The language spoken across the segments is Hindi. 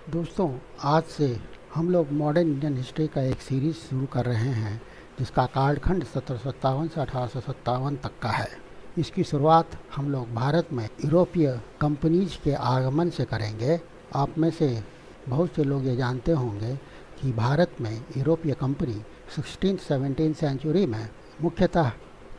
दोस्तों, आज से हम लोग मॉडर्न इंडियन हिस्ट्री का एक सीरीज़ शुरू कर रहे हैं जिसका कालखंड 1757 से 1857 तक का है। इसकी शुरुआत हम लोग भारत में यूरोपीय कंपनीज के आगमन से करेंगे। आप में से बहुत से लोग ये जानते होंगे कि भारत में यूरोपीय कंपनी 16th-17th सेंचुरी में मुख्यतः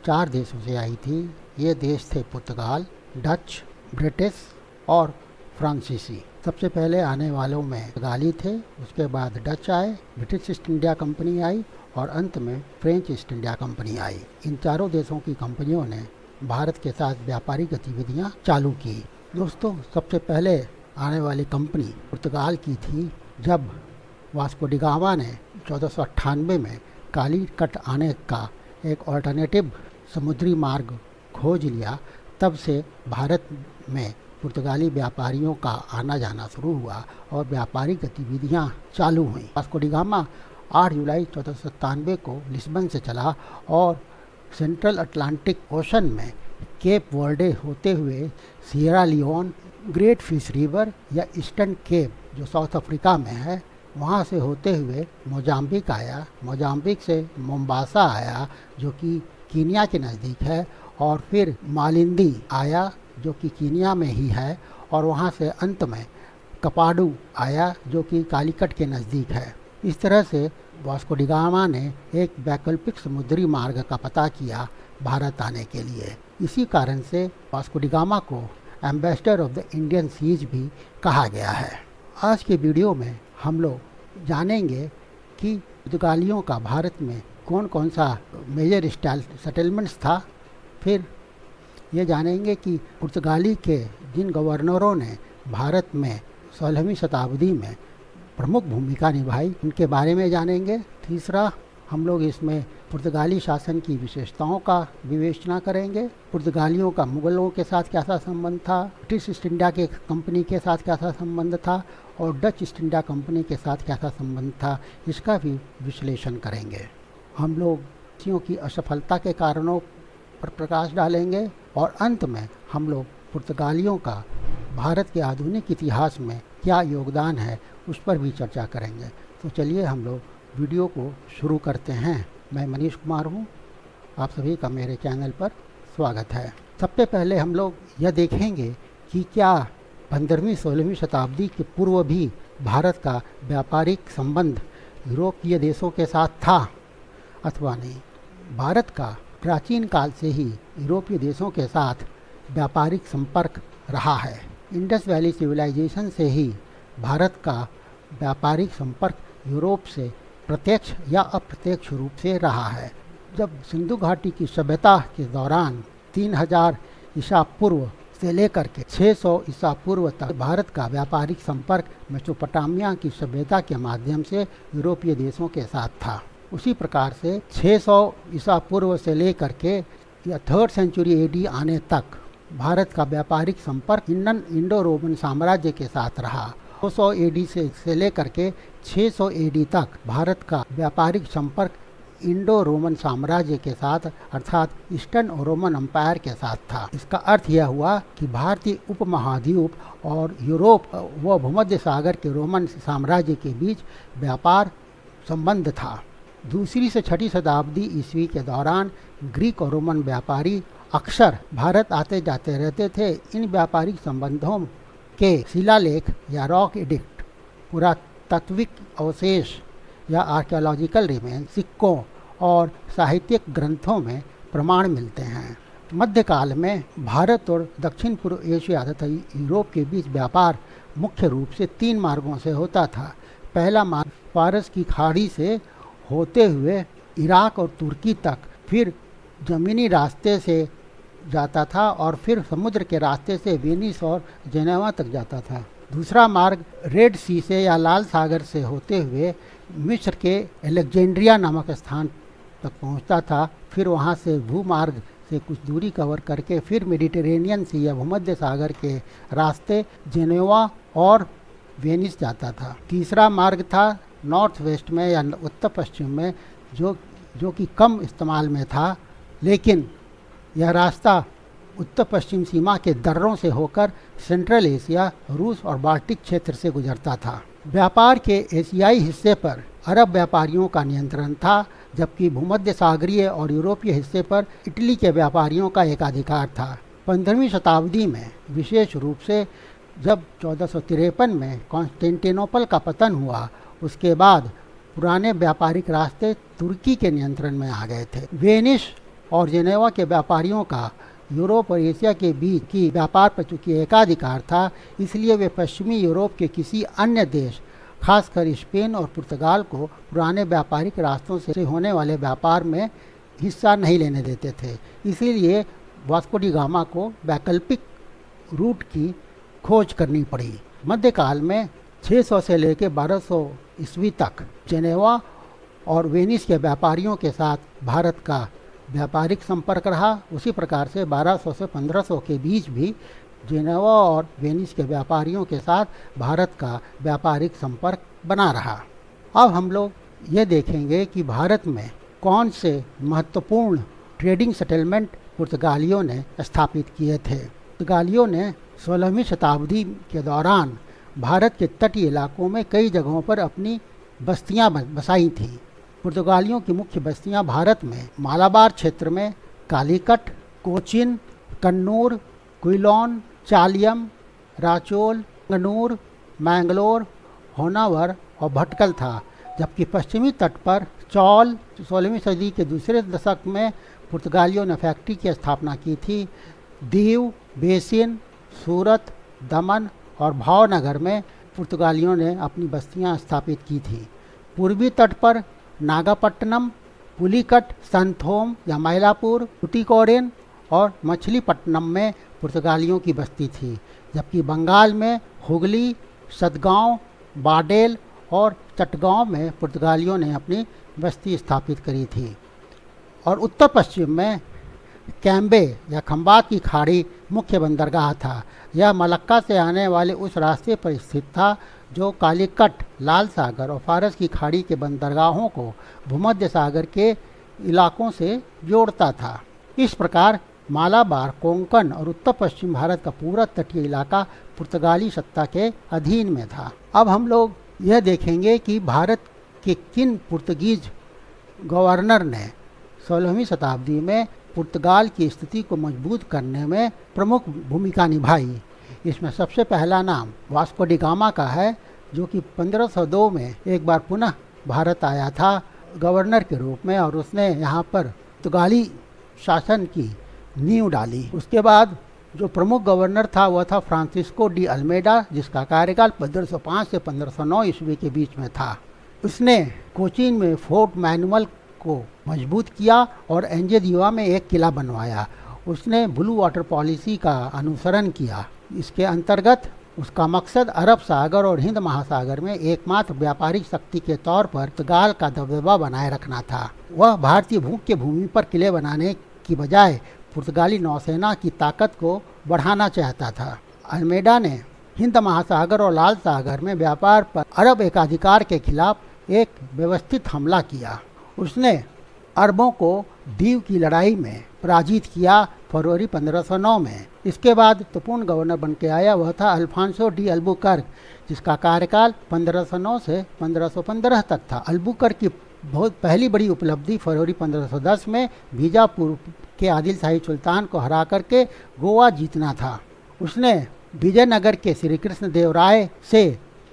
4 देशों से आई थी। ये देश थे पुर्तगाल, डच, ब्रिटिश और फ्रांसीसी। सबसे पहले आने वालों में पुर्तगाली थे, उसके बाद डच आए, ब्रिटिश ईस्ट इंडिया कंपनी आई और अंत में फ्रेंच ईस्ट इंडिया कंपनी आई। इन चारों देशों की कंपनियों ने भारत के साथ व्यापारिक गतिविधियां चालू की। दोस्तों, सबसे पहले आने वाली कंपनी पुर्तगाल की थी। जब वास्को डी गामा ने 1498 में कालीकट आने का एक ऑल्टरनेटिव समुद्री मार्ग खोज लिया, तब से भारत में पुर्तगाली व्यापारियों का आना जाना शुरू हुआ और व्यापारिक गतिविधियां चालू हुई। वास्को डी गामा 8 जुलाई 1497 को लिस्बन से चला और सेंट्रल अटलांटिक ओशन में केप वर्डे होते हुए Sierra Leone, Great Fish River या ईस्टर्न केप जो साउथ अफ्रीका में है, वहाँ से होते हुए मोजाम्बिक आया। मोजाम्बिक से मोम्बासा आया जो कि कीनिया के नज़दीक है, और फिर मालिंदी आया जो कि कीनिया में ही है, और वहाँ से अंत में कपाडू आया जो कि कालीकट के नज़दीक है। इस तरह से वास्को डी गामा ने एक वैकल्पिक समुद्री मार्ग का पता किया भारत आने के लिए। इसी कारण से वास्को डी गामा को ambassador of the Indian seas भी कहा गया है। आज के वीडियो में हम लोग जानेंगे कि पुर्तगालियों का भारत में कौन कौन सा मेजर सेटलमेंट्स था। फिर ये जानेंगे कि पुर्तगाली के जिन गवर्नरों ने भारत में 16वीं शताब्दी में प्रमुख भूमिका निभाई, उनके बारे में जानेंगे। तीसरा, हम लोग इसमें पुर्तगाली शासन की विशेषताओं का विवेचना करेंगे। पुर्तगालियों का मुगलों के साथ कैसा संबंध था, ब्रिटिश ईस्ट इंडिया के कंपनी के साथ कैसा संबंध था और डच ईस्ट इंडिया कंपनी के साथ कैसा संबंध था, इसका भी विश्लेषण करेंगे। हम लोग चीनों की असफलता के कारणों पर प्रकाश डालेंगे और अंत में हम लोग पुर्तगालियों का भारत के आधुनिक इतिहास में क्या योगदान है उस पर भी चर्चा करेंगे। तो चलिए हम लोग वीडियो को शुरू करते हैं। मैं मनीष कुमार हूँ, आप सभी का मेरे चैनल पर स्वागत है। सबसे पहले हम लोग यह देखेंगे कि क्या 15वीं-16वीं शताब्दी के पूर्व भी भारत का व्यापारिक संबंध यूरोपीय देशों के साथ था अथवा नहीं। भारत का प्राचीन काल से ही यूरोपीय देशों के साथ व्यापारिक संपर्क रहा है। इंडस वैली सिविलाइजेशन से ही भारत का व्यापारिक संपर्क यूरोप से प्रत्यक्ष या अप्रत्यक्ष रूप से रहा है। जब सिंधु घाटी की सभ्यता के दौरान 3000 ईसा पूर्व से लेकर के 600 ईसा पूर्व तक भारत का व्यापारिक संपर्क मेसोपोटामिया की सभ्यता के माध्यम से यूरोपीय देशों के साथ था। उसी प्रकार से 600 ईसा पूर्व से लेकर के या 3rd सेंचुरी एडी आने तक भारत का व्यापारिक संपर्क इंडो रोमन साम्राज्य के साथ रहा। 200 एडी से लेकर के 600 एडी तक भारत का व्यापारिक संपर्क इंडो रोमन साम्राज्य के साथ अर्थात ईस्टर्न रोमन एम्पायर के साथ था। इसका अर्थ यह हुआ कि भारतीय उपमहाद्वीप और यूरोप व भूमध्य सागर के रोमन साम्राज्य के बीच व्यापार संबंध था। 2री से 6ठी शताब्दी ईस्वी के दौरान ग्रीक और रोमन व्यापारी अक्सर भारत आते जाते रहते थे। इन व्यापारिक संबंधों के शिलालेख या रॉक एडिक्ट, पुरातात्विक अवशेष या आर्कियोलॉजिकल रिमेन, सिक्कों और साहित्यिक ग्रंथों में प्रमाण मिलते हैं। मध्यकाल में भारत और दक्षिण पूर्व एशिया तथा यूरोप के बीच व्यापार मुख्य रूप से 3 मार्गों से होता था। पहला मार्ग फारस की खाड़ी से होते हुए इराक और तुर्की तक, फिर ज़मीनी रास्ते से जाता था और फिर समुद्र के रास्ते से वेनिस और जेनेवा तक जाता था। दूसरा मार्ग रेड सी से या लाल सागर से होते हुए मिस्र के अलेक्जेंड्रिया नामक स्थान तक पहुंचता था। फिर वहां से भूमार्ग से कुछ दूरी कवर करके फिर मेडिटेरेनियन सी या भूमध्य सागर के रास्ते जेनेवा और वेनिस जाता था। तीसरा मार्ग था नॉर्थ वेस्ट में या उत्तर पश्चिम में, जो कि कम इस्तेमाल में था, लेकिन यह रास्ता उत्तर पश्चिम सीमा के दर्रों से होकर सेंट्रल एशिया, रूस और बाल्टिक क्षेत्र से गुजरता था। व्यापार के एशियाई हिस्से पर अरब व्यापारियों का नियंत्रण था, जबकि भूमध्य सागरीय और यूरोपीय हिस्से पर इटली के व्यापारियों का एकाधिकार था। 15वीं शताब्दी में विशेष रूप से जब 1453 में कॉन्स्टेंटिनोपल का पतन हुआ, उसके बाद पुराने व्यापारिक रास्ते तुर्की के नियंत्रण में आ गए थे। वेनिस और जेनेवा के व्यापारियों का यूरोप और एशिया के बीच की व्यापार पर चूंकि एकाधिकार था, इसलिए वे पश्चिमी यूरोप के किसी अन्य देश, खासकर स्पेन और पुर्तगाल को पुराने व्यापारिक रास्तों से होने वाले व्यापार में हिस्सा नहीं लेने देते थे। इसीलिए वास्को डी गामा को वैकल्पिक रूट की खोज करनी पड़ी। मध्यकाल में 600 से लेकर 1200 ईस्वी तक जेनेवा और वेनिस के व्यापारियों के साथ भारत का व्यापारिक संपर्क रहा। उसी प्रकार से 1200 से 1500 के बीच भी जेनेवा और वेनिस के व्यापारियों के साथ भारत का व्यापारिक संपर्क बना रहा। अब हम लोग ये देखेंगे कि भारत में कौन से महत्वपूर्ण ट्रेडिंग सेटलमेंट पुर्तगालियों ने स्थापित किए थे। पुर्तगालियों ने 16वीं शताब्दी के दौरान भारत के तटीय इलाकों में कई जगहों पर अपनी बस्तियां बसाई थीं। पुर्तगालियों की मुख्य बस्तियां भारत में मालाबार क्षेत्र में कालीकट, कोचिन, कन्नूर, क्विलोन, चालियम, राचोल, गंगनूर, मैंगलोर, होनावर और भटकल था। जबकि पश्चिमी तट पर चौल 16वीं सदी के दूसरे दशक में पुर्तगालियों ने फैक्ट्री की स्थापना की थी। दीव, बेसिन, सूरत, दमन और भावनगर में पुर्तगालियों ने अपनी बस्तियां स्थापित की थी। पूर्वी तट पर नागापट्टनम, पुलिकट, संथोम या मैलापुर, टुटिकोरिन और मछलीपट्टनम में पुर्तगालियों की बस्ती थी। जबकि बंगाल में हुगली, सतगांव, बाडेल और चटगांव में पुर्तगालियों ने अपनी बस्ती स्थापित करी थी। और उत्तर पश्चिम में कैम्बे या खंबात की खाड़ी मुख्य बंदरगाह था। यह मलक्का से आने वाले उस रास्ते पर स्थित था जो कालीकट, लाल सागर और फारस की खाड़ी के बंदरगाहों को भूमध्य सागर के इलाकों से जोड़ता था। इस प्रकार मालाबार, कोंकण और उत्तर पश्चिम भारत का पूरा तटीय इलाका पुर्तगाली सत्ता के अधीन में था। अब हम लोग यह देखेंगे कि भारत के किन पुर्तगीज गवर्नर ने 16वीं शताब्दी में पुर्तगाल की स्थिति को मजबूत करने में प्रमुख भूमिका निभाई। इसमें सबसे पहला नाम वास्को डी गामा का है, जो कि 1502 में एक बार पुनः भारत आया था गवर्नर के रूप में और उसने यहाँ पर पुर्तगाली शासन की नींव डाली। उसके बाद जो प्रमुख गवर्नर था वह था फ्रांसिस्को डी अल्मेडा, जिसका कार्यकाल 1505 से 1509 ईस्वी के बीच में था। उसने कोचीन में फोर्ट मैनुअल को मजबूत किया और एंजेदिवा में एक किला बनवाया। उसने ब्लू वाटर पॉलिसी का अनुसरण किया। इसके अंतर्गत उसका मकसद अरब सागर और हिंद महासागर में एकमात्र व्यापारिक शक्ति के तौर पर पुर्तगाल का दबदबा बनाए रखना था। वह भारतीय भूख भूमि पर किले बनाने की बजाय पुर्तगाली नौसेना की ताकत को बढ़ाना चाहता था। अल्मेडा ने हिंद महासागर और लाल सागर में व्यापार पर अरब एकाधिकार के खिलाफ एक व्यवस्थित हमला किया। उसने अरबों को दीव की लड़ाई में पराजित किया फरवरी 1509 में। इसके बाद तो पूर्ण गवर्नर बन के आया वह था अल्फांसो डी अल्बुकर्क, जिसका कार्यकाल 1509 से 1515 तक था। अल्बुकर्क की बहुत पहली बड़ी उपलब्धि फरवरी 1510 में बीजापुर के आदिल शाही सुल्तान को हरा करके गोवा जीतना था। उसने विजयनगर के श्री कृष्ण देव राय से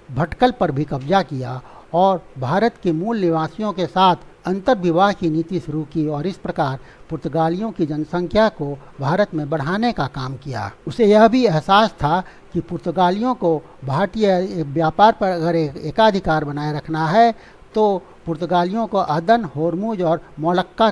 भटकल पर भी कब्जा किया और भारत के मूल निवासियों के साथ अंतर्विवाह की नीति शुरू की और इस प्रकार पुर्तगालियों की जनसंख्या को भारत में बढ़ाने का काम किया। उसे यह भी एहसास था कि पुर्तगालियों को भारतीय व्यापार पर अगर एकाधिकार बनाए रखना है तो पुर्तगालियों को अदन, होर्मुज और मोलक्का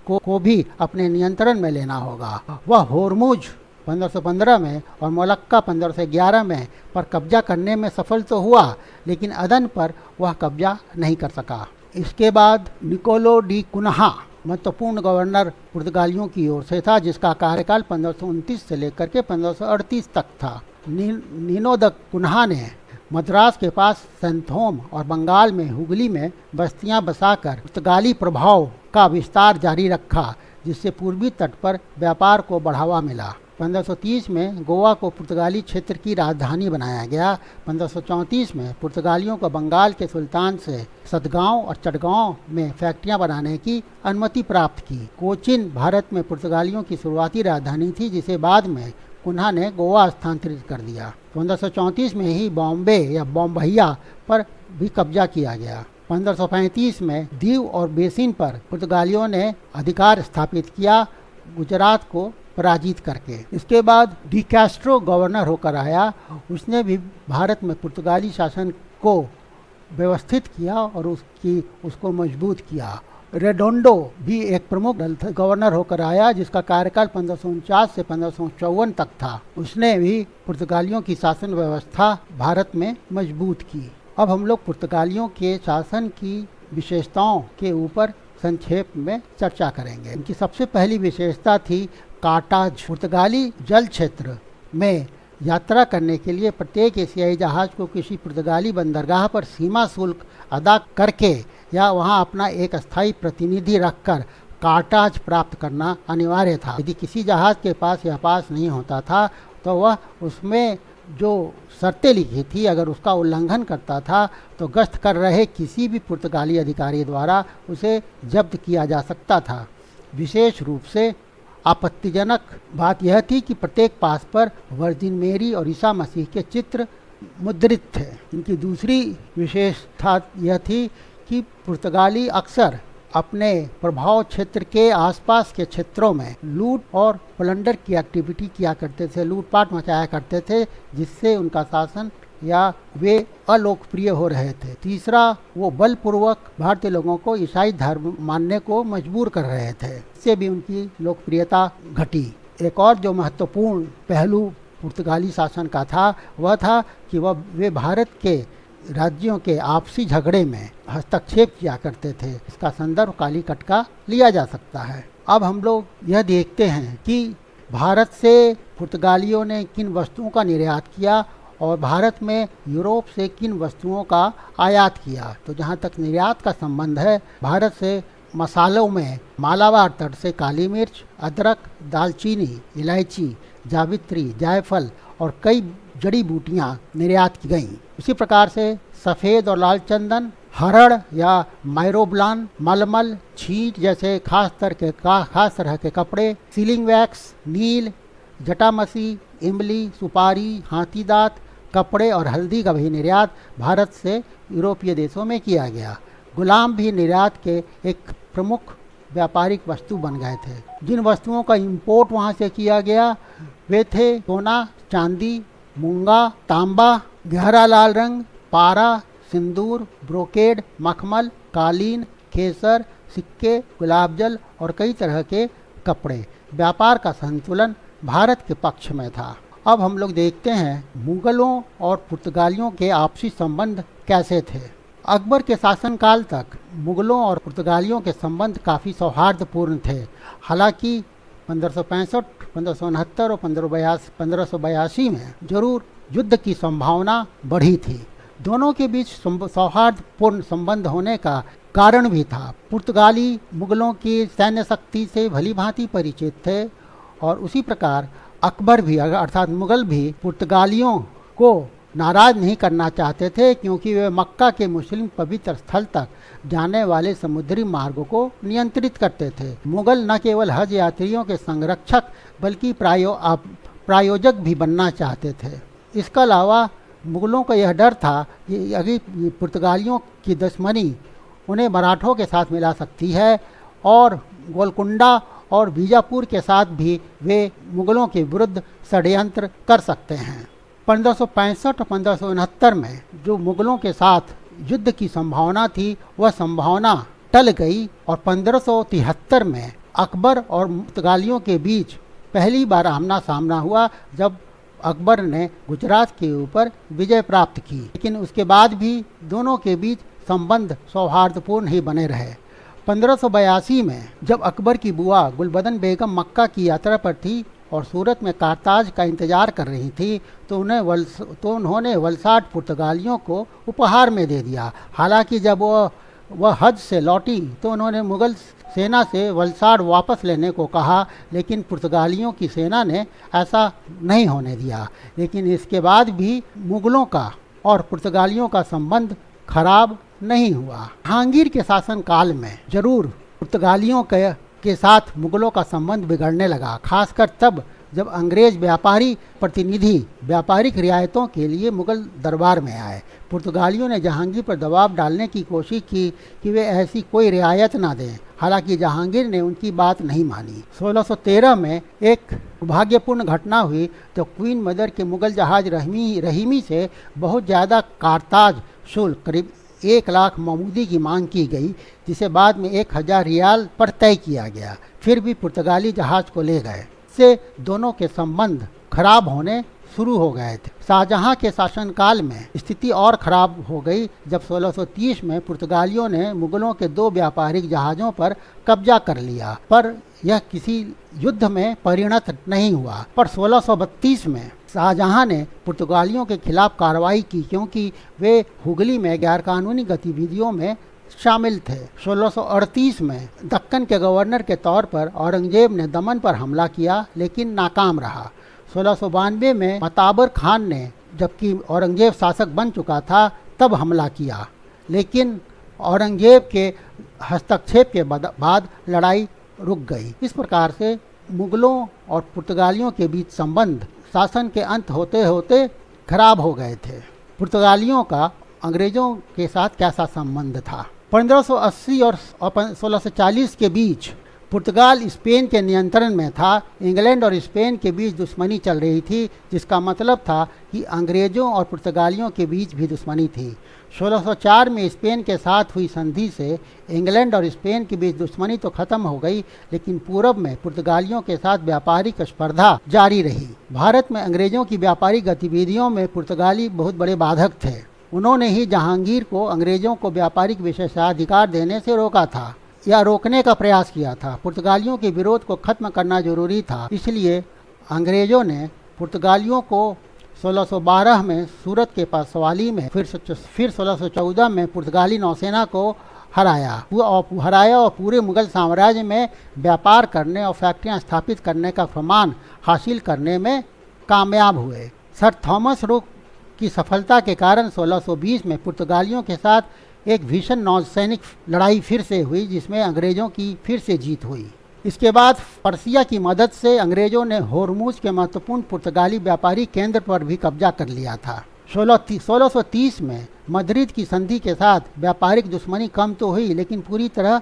को भी अपने नियंत्रण में लेना होगा। वह होर्मुज 1515 में और मोलक्का 1511 में पर कब्जा करने में सफल तो हुआ, लेकिन अदन पर वह कब्जा नहीं कर सका। इसके बाद निकोलो डी कुन्हा महत्वपूर्ण गवर्नर पुर्तगालियों की ओर से था, जिसका कार्यकाल 1529 से लेकर के 1538 तक था। नीनो द कुन्हा ने मद्रास के पास संथोम और बंगाल में हुगली में बस्तियां बसाकर पुर्तगाली प्रभाव का विस्तार जारी रखा, जिससे पूर्वी तट पर व्यापार को बढ़ावा मिला। 1530 में गोवा को पुर्तगाली क्षेत्र की राजधानी बनाया गया। 1534 में पुर्तगालियों को बंगाल के सुल्तान से सतगांव और चटगांव में फैक्ट्रियां बनाने की अनुमति प्राप्त की। कोचिन भारत में पुर्तगालियों की शुरुआती राजधानी थी, जिसे बाद में कुन्हा ने गोवा स्थानांतरित कर दिया। 1534 में ही बॉम्बे या बॉम्बैया पर भी कब्जा किया गया। 1535 में दीव और बेसिन पर पुर्तगालियों ने अधिकार स्थापित किया, गुजरात को पराजित करके। इसके बाद डी कैस्ट्रो गवर्नर होकर आया। उसने भी भारत में पुर्तगाली शासन को व्यवस्थित किया और उसको मजबूत किया। रेडोंडो भी एक प्रमुख गवर्नर होकर आया, जिसका कार्यकाल 1549 से 1554 तक था। उसने भी पुर्तगालियों की शासन व्यवस्था भारत में मजबूत की। अब हम लोग पुर्तगालियों के शासन की विशेषताओं के ऊपर संक्षेप में चर्चा करेंगे। इनकी सबसे पहली विशेषता थी कार्टाज। पुर्तगाली जल क्षेत्र में यात्रा करने के लिए प्रत्येक एशियाई जहाज को किसी पुर्तगाली बंदरगाह पर सीमा शुल्क अदा करके या वहां अपना एक अस्थायी प्रतिनिधि रखकर कार्टाज प्राप्त करना अनिवार्य था। यदि किसी जहाज के पास यह पास नहीं होता था तो वह उसमें जो शर्तें लिखी थी, अगर उसका उल्लंघन करता था तो गश्त कर रहे किसी भी पुर्तगाली अधिकारी द्वारा उसे जब्त किया जा सकता था। विशेष रूप से आपत्तिजनक बात यह थी कि प्रत्येक पास पर वर्जिन मेरी और ईसा मसीह के चित्र मुद्रित थे। इनकी दूसरी विशेषता यह थी कि पुर्तगाली अक्सर अपने प्रभाव क्षेत्र के आसपास के क्षेत्रों में लूट और प्लंडर की एक्टिविटी किया करते थे, लूटपाट मचाया करते थे, जिससे उनका शासन या वे अलोकप्रिय हो रहे थे। तीसरा, वो बलपूर्वक भारतीय लोगों को ईसाई धर्म मानने को मजबूर कर रहे थे, इससे भी उनकी लोकप्रियता घटी। एक और जो महत्वपूर्ण पहलू पुर्तगाली शासन का था वह था कि वे भारत के राज्यों के आपसी झगड़े में हस्तक्षेप किया करते थे। इसका संदर्भ कालीकट का लिया जा सकता है। अब हम लोग यह देखते हैं कि भारत से पुर्तगालियों ने किन वस्तुओं का निर्यात किया और भारत में यूरोप से किन वस्तुओं का आयात किया। तो जहाँ तक निर्यात का संबंध है, भारत से मसालों में मालाबार तट से काली मिर्च, अदरक, दालचीनी, इलायची, जावित्री, जायफल और कई जड़ी बूटियां निर्यात की गईं। उसी प्रकार से सफ़ेद और लाल चंदन, हरड़ या माइरोब्लान, मलमल, छींट जैसे खास तरह के कपड़े, सीलिंग वैक्स, नील, जटामसी, इमली, सुपारी, हाथीदांत, कपड़े और हल्दी का भी निर्यात भारत से यूरोपीय देशों में किया गया। गुलाम भी निर्यात के एक प्रमुख व्यापारिक वस्तु बन गए थे। जिन वस्तुओं का इंपोर्ट वहाँ से किया गया वे थे सोना, चांदी, मूंगा, तांबा, गहरा लाल रंग, पारा, सिंदूर, ब्रोकेड, मखमल, कालीन, केसर, सिक्के, गुलाब जल और कई तरह के कपड़े। व्यापार का संतुलन भारत के पक्ष में था। अब हम लोग देखते हैं मुगलों और पुर्तगालियों के आपसी संबंध कैसे थे। अकबर के शासनकाल तक मुगलों और पुर्तगालियों के संबंध काफ़ी सौहार्दपूर्ण थे। हालांकि 1565, 1569 और 1582 में जरूर युद्ध की संभावना बढ़ी थी। दोनों के बीच सौहार्दपूर्ण संबंध होने का कारण भी था। पुर्तगाली मुगलों की सैन्य शक्ति से भली भांति परिचित थे और उसी प्रकार अकबर भी अर्थात मुगल भी पुर्तगालियों को नाराज नहीं करना चाहते थे, क्योंकि वे मक्का के मुस्लिम पवित्र स्थल तक जाने वाले समुद्री मार्गों को नियंत्रित करते थे। मुगल न केवल हज यात्रियों के संरक्षक बल्कि प्रायोजक भी बनना चाहते थे। इसके अलावा मुगलों का यह डर था कि अभी पुर्तगालियों की दुश्मनी उन्हें मराठों के साथ मिला सकती है और गोलकुंडा और बीजापुर के साथ भी वे मुगलों के विरुद्ध षड्यंत्र कर सकते हैं। 1565 और 1569 में जो मुगलों के साथ युद्ध की संभावना थी वह संभावना टल गई और 1573 में अकबर और पुर्तगालियों के बीच पहली बार आमना सामना हुआ, जब अकबर ने गुजरात के ऊपर विजय प्राप्त की। लेकिन उसके बाद भी दोनों के बीच संबंध सौहार्दपूर्ण ही बने रहे। 1582 में जब अकबर की बुआ गुलबदन बेगम मक्का की यात्रा पर थी और सूरत में कारताज का इंतजार कर रही थी तो उन्होंने वलसाड पुर्तगालियों को उपहार में दे दिया। हालांकि जब वह हज से लौटी तो उन्होंने मुगल सेना से वलसाड वापस लेने को कहा, लेकिन पुर्तगालियों की सेना ने ऐसा नहीं होने दिया। लेकिन इसके बाद भी मुगलों का और पुर्तगालियों का संबंध खराब नहीं हुआ। जहांगीर के शासनकाल में जरूर पुर्तगालियों के साथ मुगलों का संबंध बिगड़ने लगा, खासकर तब जब अंग्रेज व्यापारी प्रतिनिधि व्यापारिक रियायतों के लिए मुगल दरबार में आए। पुर्तगालियों ने जहांगीर पर दबाव डालने की कोशिश की कि वे ऐसी कोई रियायत ना दें, हालांकि जहांगीर ने उनकी बात नहीं मानी। 1613 में एक दुर्भाग्यपूर्ण घटना हुई तो क्वीन मदर के मुगल जहाज रहीमी से बहुत ज़्यादा कारताज शुल्क करीब 1 लाख ममूदी की मांग की गई, जिसे बाद में 1000 रियाल पर तय किया गया। फिर भी पुर्तगाली जहाज को ले गए। से दोनों के संबंध खराब होने शुरू हो गए थे। शाहजहां के शासनकाल में स्थिति और खराब हो गई जब 1630 में पुर्तगालियों ने मुगलों के 2 व्यापारिक जहाज़ों पर कब्जा कर लिया, पर यह किसी युद्ध में परिणत नहीं हुआ। पर 1632 में शाहजहां ने पुर्तगालियों के खिलाफ कार्रवाई की, क्योंकि वे हुगली में गैरकानूनी गतिविधियों में शामिल थे। 1638 में दक्कन के गवर्नर के तौर पर औरंगजेब ने दमन पर हमला किया, लेकिन नाकाम रहा। 1692 में मताबर खान ने, जबकि औरंगजेब शासक बन चुका था, तब हमला किया, लेकिन औरंगजेब के हस्तक्षेप के बाद लड़ाई रुक गई। इस प्रकार से मुगलों और पुर्तगालियों के बीच संबंध शासन के अंत होते होते खराब हो गए थे। पुर्तगालियों का अंग्रेजों के साथ कैसा संबंध था? 1580 और 1640 के बीच पुर्तगाल स्पेन के नियंत्रण में था। इंग्लैंड और स्पेन के बीच दुश्मनी चल रही थी, जिसका मतलब था कि अंग्रेजों और पुर्तगालियों के बीच भी दुश्मनी थी। 1604 में स्पेन के साथ हुई संधि से इंग्लैंड और स्पेन के बीच दुश्मनी तो खत्म हो गई, लेकिन पूरब में पुर्तगालियों के साथ व्यापारिक स्पर्धा जारी रही। भारत में अंग्रेजों की व्यापारिक गतिविधियों में पुर्तगाली बहुत बड़े बाधक थे। उन्होंने ही जहांगीर को अंग्रेजों को व्यापारिक विशेषाधिकार देने से रोका था या रोकने का प्रयास किया था। पुर्तगालियों के विरोध को खत्म करना जरूरी था, इसलिए अंग्रेजों ने पुर्तगालियों को 1612 में सूरत के पासवाली में, फिर 1614 में पुर्तगाली नौसेना को हराया और पूरे मुगल साम्राज्य में व्यापार करने और फैक्ट्रियां स्थापित करने का फरमान हासिल करने में कामयाब हुए। सर थॉमस रुक की सफलता के कारण 1620 में पुर्तगालियों के साथ एक भीषण नौसैनिक लड़ाई फिर से हुई, जिसमें अंग्रेजों की फिर से जीत हुई। इसके बाद पर्सिया की मदद से अंग्रेजों ने होर्मुज के महत्वपूर्ण पुर्तगाली व्यापारी केंद्र पर भी कब्जा कर लिया था। 1630 में मद्रिद की संधि के साथ व्यापारिक दुश्मनी कम तो हुई, लेकिन पूरी तरह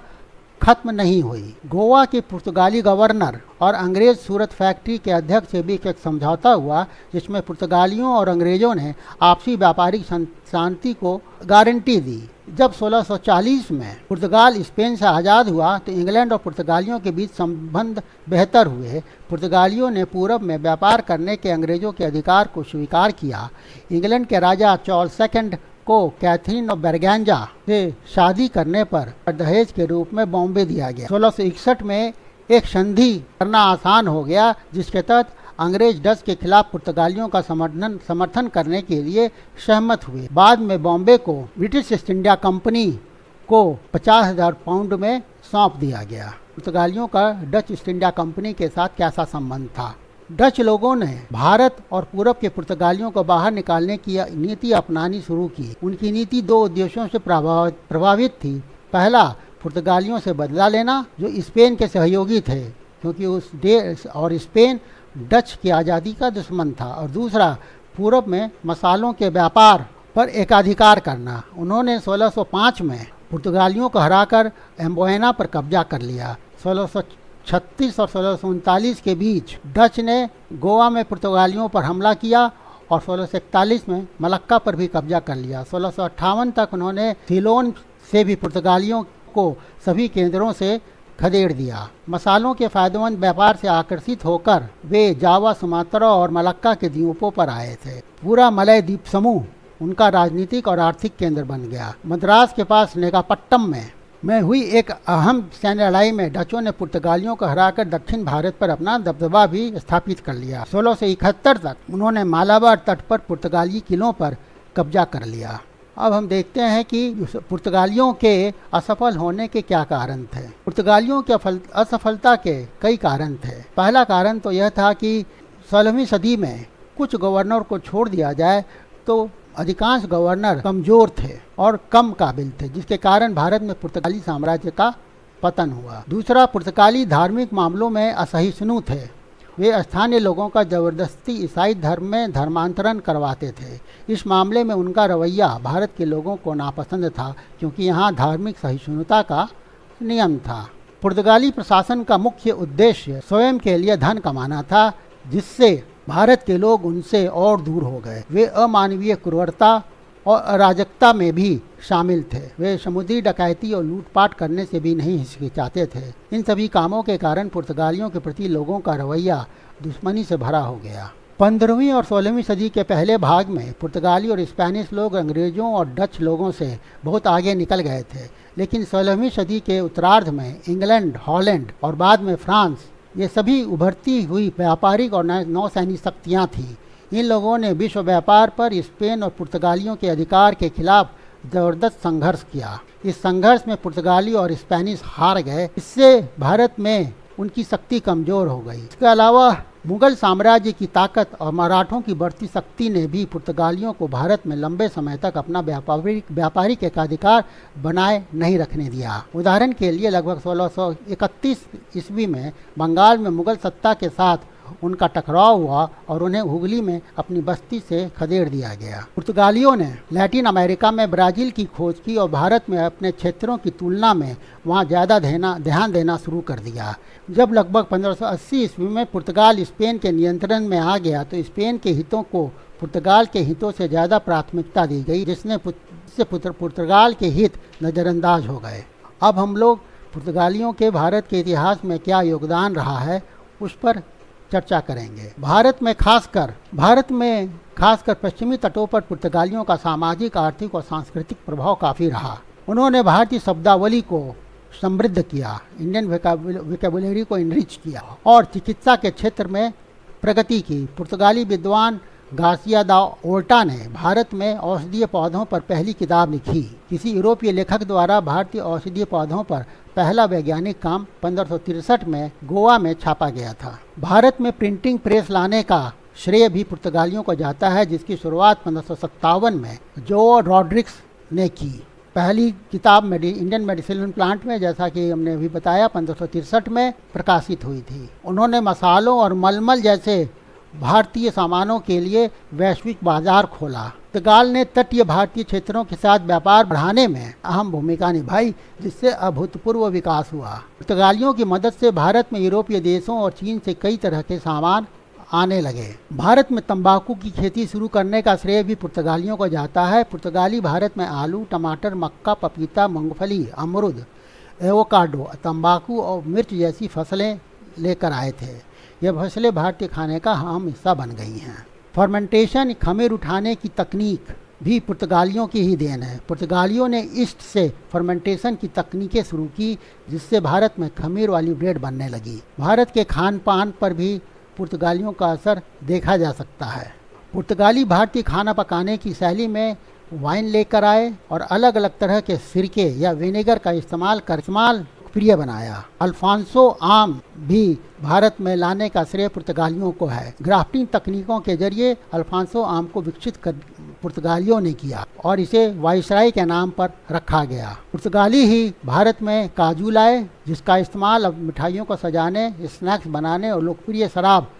खत्म नहीं हुई। गोवा के पुर्तगाली गवर्नर और अंग्रेज सूरत फैक्ट्री के अध्यक्ष के बीच एक समझौता हुआ, जिसमें पुर्तगालियों और अंग्रेजों ने आपसी व्यापारिक शांति को गारंटी दी। जब 1640 में पुर्तगाल स्पेन से आज़ाद हुआ तो इंग्लैंड और पुर्तगालियों के बीच संबंध बेहतर हुए। पुर्तगालियों ने पूरब में व्यापार करने के अंग्रेजों के अधिकार को स्वीकार किया। इंग्लैंड के राजा चार्ल्स II को कैथरीन ऑफ बरगैंजा से शादी करने पर दहेज के रूप में बॉम्बे दिया गया। 1661 में एक संधि करना आसान हो गया, जिसके तहत अंग्रेज डच के खिलाफ पुर्तगालियों का समर्थन करने के लिए सहमत हुए। बाद में बॉम्बे को ब्रिटिश ईस्ट इंडिया कंपनी को 50,000 पाउंड में सौंप दिया गया। पुर्तगालियों का डच ईस्ट इंडिया कंपनी के साथ कैसा संबंध था? डच लोगों ने भारत और पूरब के पुर्तगालियों को बाहर निकालने की नीति अपनानी शुरू की। उनकी नीति 2 उद्देश्यों से प्रभावित थी। पहला, पुर्तगालियों से बदला लेना, जो स्पेन के सहयोगी थे, क्योंकि उस देश और स्पेन डच की आज़ादी का दुश्मन था। और दूसरा, पूरब में मसालों के व्यापार पर एकाधिकार करना। उन्होंने 1605 में पुर्तगालियों को हराकर एम्बोयना पर कब्जा कर लिया। 1636 और 1639 के बीच डच ने गोवा में पुर्तगालियों पर हमला किया और 1641 में मलक्का पर भी कब्जा कर लिया। 1658 तक उन्होंने सिलोन से भी पुर्तगालियों को सभी केंद्रों से खदेड़ दिया। मसालों के फायदेमंद व्यापार से आकर्षित होकर वे जावा, सुमात्रा और मलक्का के द्वीपों पर आए थे। पूरा मलय द्वीप समूह उनका राजनीतिक और आर्थिक केंद्र बन गया। मद्रास के पास नेगापट्टम में हुई एक अहम सैन्य लड़ाई में डचों ने पुर्तगालियों को हराकर दक्षिण भारत पर अपना दबदबा भी स्थापित कर लिया। 1671 तक उन्होंने मालाबार तट पर पुर्तगाली किलों पर कब्जा कर लिया। अब हम देखते हैं कि पुर्तगालियों के असफल होने के क्या कारण थे। पुर्तगालियों की असफलता के कई कारण थे। पहला कारण तो यह था कि 16वीं सदी में कुछ गवर्नर को छोड़ दिया जाए तो अधिकांश गवर्नर कमज़ोर थे और कम काबिल थे, जिसके कारण भारत में पुर्तगाली साम्राज्य का पतन हुआ। दूसरा, पुर्तगाली धार्मिक मामलों में असहिष्णु थे। वे स्थानीय लोगों का ज़बरदस्ती ईसाई धर्म में धर्मांतरण करवाते थे। इस मामले में उनका रवैया भारत के लोगों को नापसंद था, क्योंकि यहाँ धार्मिक सहिष्णुता का नियम था। पुर्तगाली प्रशासन का मुख्य उद्देश्य स्वयं के लिए धन कमाना था, जिससे भारत के लोग उनसे और दूर हो गए। वे अमानवीय क्रूरता और अराजकता में भी शामिल थे। वे समुद्री डकैती और लूटपाट करने से भी नहीं हिचकिचाते थे। इन सभी कामों के कारण पुर्तगालियों के प्रति लोगों का रवैया दुश्मनी से भरा हो गया। 15वीं और 16वीं सदी के पहले भाग में पुर्तगाली और स्पेनिश लोग अंग्रेज़ों और डच लोगों से बहुत आगे निकल गए थे, लेकिन 16वीं सदी के उत्तरार्ध में इंग्लैंड, हॉलैंड और बाद में फ्रांस, ये सभी उभरती हुई व्यापारिक और नौसैनिक शक्तियाँ थीं। इन लोगों ने विश्व व्यापार पर स्पेन और पुर्तगालियों के अधिकार के खिलाफ ज़बरदस्त संघर्ष किया। इस संघर्ष में पुर्तगाली और स्पेनिश हार गए। इससे भारत में उनकी शक्ति कमज़ोर हो गई। इसके अलावा मुगल साम्राज्य की ताकत और मराठों की बढ़ती शक्ति ने भी पुर्तगालियों को भारत में लंबे समय तक अपना व्यापारिक एकाधिकार बनाए नहीं रखने दिया। उदाहरण के लिए लगभग 1631 ईस्वी में बंगाल में मुगल सत्ता के साथ उनका टकराव हुआ और उन्हें हुगली में अपनी बस्ती से खदेड़ दिया गया। पुर्तगालियों ने लैटिन अमेरिका में ब्राज़ील की खोज की और भारत में अपने क्षेत्रों की तुलना में वहां ज़्यादा ध्यान देना शुरू कर दिया। जब लगभग 1580 ईस्वी में पुर्तगाल स्पेन के नियंत्रण में आ गया तो स्पेन के हितों को पुर्तगाल के हितों से ज़्यादा प्राथमिकता दी गई, जिससे पुर्तगाल के हित नज़रअंदाज हो गए। अब हम लोग पुर्तगालियों के भारत के इतिहास में क्या योगदान रहा है उस पर चर्चा करेंगे। भारत में खासकर पश्चिमी तटों पर पुर्तगालियों का सामाजिक, आर्थिक और सांस्कृतिक प्रभाव काफ़ी रहा। उन्होंने भारतीय शब्दावली को समृद्ध किया, इंडियन वोकैबुलरी को इनरिच किया और चिकित्सा के क्षेत्र में प्रगति की। पुर्तगाली विद्वान गार्सिया दा ओर्टा ने भारत में औषधीय पौधों पर पहली किताब लिखी। किसी यूरोपीय लेखक द्वारा भारतीय औषधीय पौधों पर पहला वैज्ञानिक काम 1563 में गोवा में छापा गया था। भारत में प्रिंटिंग प्रेस लाने का श्रेय भी पुर्तगालियों को जाता है, जिसकी शुरुआत 1557 में जो रॉड्रिक्स ने की। पहली किताब इंडियन मेडिसिनल प्लांट में, जैसा कि हमने अभी बताया, 1563 में प्रकाशित हुई थी। उन्होंने मसालों और मलमल जैसे भारतीय सामानों के लिए वैश्विक बाजार खोला। पुर्तगाल ने तटीय भारतीय क्षेत्रों के साथ व्यापार बढ़ाने में अहम भूमिका निभाई, जिससे अभूतपूर्व विकास हुआ। पुर्तगालियों की मदद से भारत में यूरोपीय देशों और चीन से कई तरह के सामान आने लगे। भारत में तंबाकू की खेती शुरू करने का श्रेय भी पुर्तगालियों को जाता है। पुर्तगाली भारत में आलू, टमाटर, मक्का, पपीता, मूंगफली, अमरूद, एवोकाडो, तंबाकू और मिर्च जैसी फसलें लेकर आए थे। यह फसलें भारतीय खाने का अहम हिस्सा बन गई हैं। फर्मेंटेशन, खमीर उठाने की तकनीक भी पुर्तगालियों की ही देन है। पुर्तगालियों ने ईस्ट से फर्मेंटेशन की तकनीकें शुरू की, जिससे भारत में खमीर वाली ब्रेड बनने लगी। भारत के खान पान पर भी पुर्तगालियों का असर देखा जा सकता है। पुर्तगाली भारतीय खाना पकाने की शैली में वाइन लेकर आए और अलग अलग तरह के सिरके या विनेगर का इस्तेमाल प्रिय बनाया। अल्फांसो आम भी भारत में लाने का श्रेय पुर्तगालियों को है। ग्राफ्टिंग तकनीकों के जरिए अल्फांसो आम को विकसित कर पुर्तगालियों ने किया और इसे वाइसराय के नाम पर रखा गया। पुर्तगाली ही भारत में काजू लाए, जिसका इस्तेमाल अब मिठाइयों को सजाने, स्नैक्स बनाने और लोकप्रिय शराब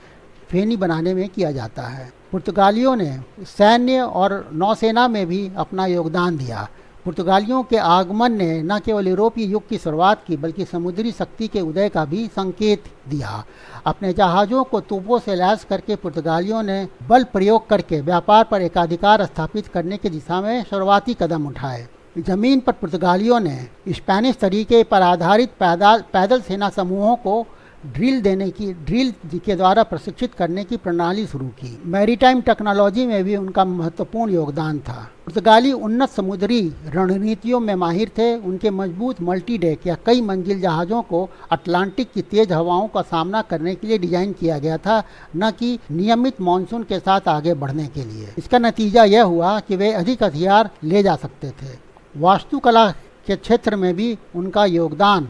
फेनी बनाने में किया जाता है। पुर्तगालियों ने सैन्य और नौसेना में भी अपना योगदान दिया। पुर्तगालियों के आगमन ने न केवल यूरोपीय युग की शुरुआत की, बल्कि समुद्री शक्ति के उदय का भी संकेत दिया। अपने जहाज़ों को तोपों से लैस करके पुर्तगालियों ने बल प्रयोग करके व्यापार पर एकाधिकार स्थापित करने की दिशा में शुरुआती कदम उठाए। जमीन पर पुर्तगालियों ने स्पेनिश तरीके पर आधारित पैदल सेना समूहों को ड्रिल के द्वारा प्रशिक्षित करने की प्रणाली शुरू की। मैरीटाइम टेक्नोलॉजी में भी उनका महत्वपूर्ण योगदान था। पुर्तगाली उन्नत समुद्री रणनीतियों में माहिर थे। उनके मजबूत मल्टी डेक या कई मंजिल जहाज़ों को अटलांटिक की तेज हवाओं का सामना करने के लिए डिजाइन किया गया था, न कि नियमित मानसून के साथ आगे बढ़ने के लिए। इसका नतीजा यह हुआ कि वे अधिक हथियार ले जा सकते थे। वास्तुकला के क्षेत्र में भी उनका योगदान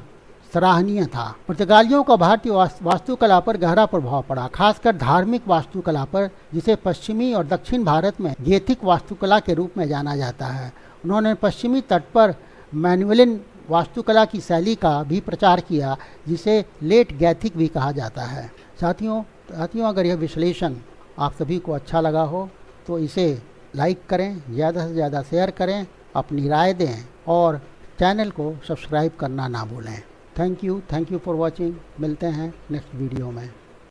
सराहनीय था। पुर्तगालियों का भारतीय वास्तुकला पर गहरा प्रभाव पड़ा, खासकर धार्मिक वास्तुकला पर, जिसे पश्चिमी और दक्षिण भारत में गैथिक वास्तुकला के रूप में जाना जाता है। उन्होंने पश्चिमी तट पर मैनुअलिन वास्तुकला की शैली का भी प्रचार किया, जिसे लेट गैथिक भी कहा जाता है। साथियों, अगर यह विश्लेषण आप सभी को अच्छा लगा हो तो इसे लाइक करें, ज़्यादा से ज़्यादा शेयर करें, अपनी राय दें और चैनल को सब्सक्राइब करना ना भूलें। Thank you for watching. मिलते हैं नेक्स्ट वीडियो में।